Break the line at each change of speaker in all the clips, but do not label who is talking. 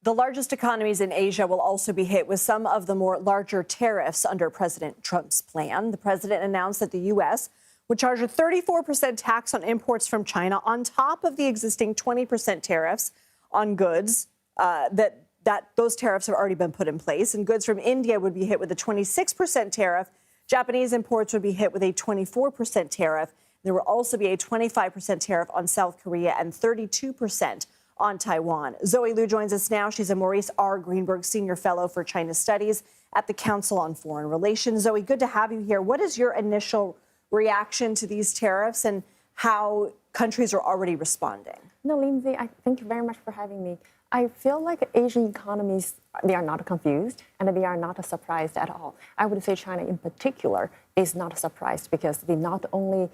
The largest economies in Asia will also be hit with some of the more larger tariffs under President Trump's plan. The president announced that the U.S. would charge a 34% tax on imports from China on top of the existing 20% tariffs on goods those tariffs have already been put in place. And goods from India would be hit with a 26% tariff. Japanese imports would be hit with a 24% tariff. There will also be a 25% tariff on South Korea and 32% on Taiwan. Zoe Liu joins us now. She's a Maurice R. Greenberg Senior Fellow for China Studies at the Council on Foreign Relations. Zoe, good to have you here. What is your initial reaction to these tariffs and how countries are already responding?
No, Lindsay, thank you very much for having me. I feel like Asian economies, they are not confused and they are not surprised at all. I would say China in particular is not surprised because they not only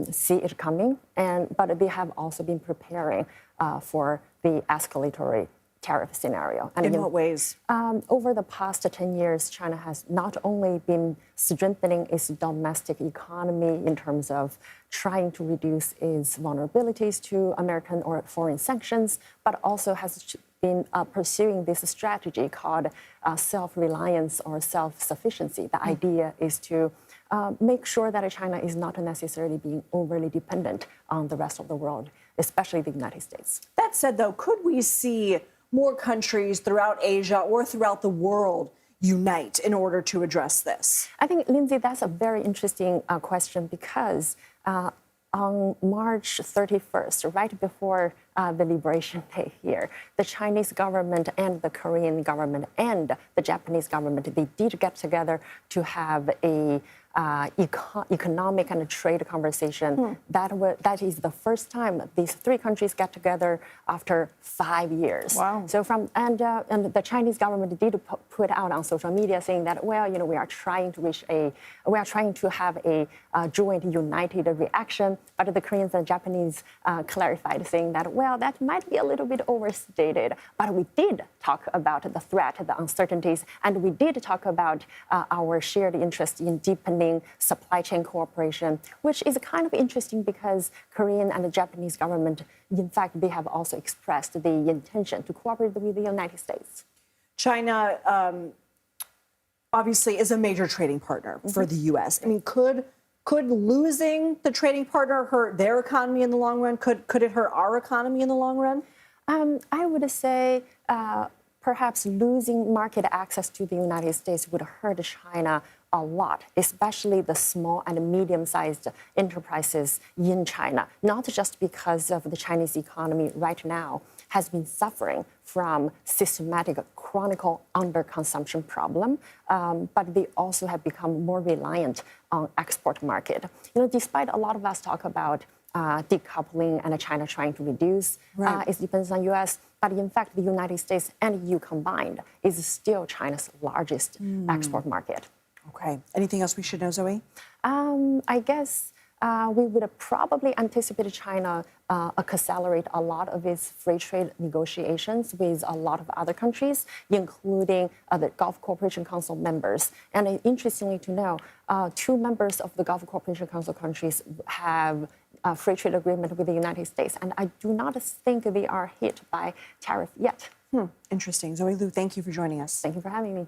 see it coming, but they have also been preparing for the escalatory tariff scenario.
And in what ways?
Over the past 10 years, China has not only been strengthening its domestic economy in terms of trying to reduce its vulnerabilities to American or foreign sanctions, but also has been pursuing this strategy called self-reliance or self-sufficiency. The idea is to make sure that China is not necessarily being overly dependent on the rest of the world, especially the United States.
That said, though, could we see more countries throughout Asia or throughout the world unite in order to address this?
I think, Lindsay, that's a very interesting question because on March 31st, right before the Liberation Day here, the Chinese government and the Korean government and the Japanese government, they did get together to have a economic and trade conversation. That is the first time these three countries get together after 5 years.
Wow.
So and the Chinese government did put out on social media saying that, well, we are trying to have a joint united reaction. But the Koreans and Japanese clarified, saying that, well, that might be a little bit overstated. But we did talk about the threat, the uncertainties, and we did talk about our shared interest in deepening supply chain cooperation, which is kind of interesting because Korean and the Japanese government, in fact, they have also expressed the intention to cooperate with the United States.
China obviously is a major trading partner for the U.S. I mean, could losing the trading partner hurt their economy in the long run? Could it hurt our economy in the long run?
I would say perhaps losing market access to the United States would hurt China a lot, especially the small and medium-sized enterprises in China, not just because of the Chinese economy right now has been suffering from systematic chronic underconsumption problem, but they also have become more reliant on export market. Despite a lot of us talk about decoupling and China trying to reduce its dependence on U.S., but in fact, the United States and EU combined is still China's largest export market.
Okay. Anything else we should know, Zoe?
I guess we would probably anticipate China accelerate a lot of its free trade negotiations with a lot of other countries, including the Gulf Cooperation Council members. And interestingly to know, 2 members of the Gulf Cooperation Council countries have a free trade agreement with the United States. And I do not think they are hit by tariff yet.
Interesting. Zoe Liu, thank you for joining us.
Thank you for having me.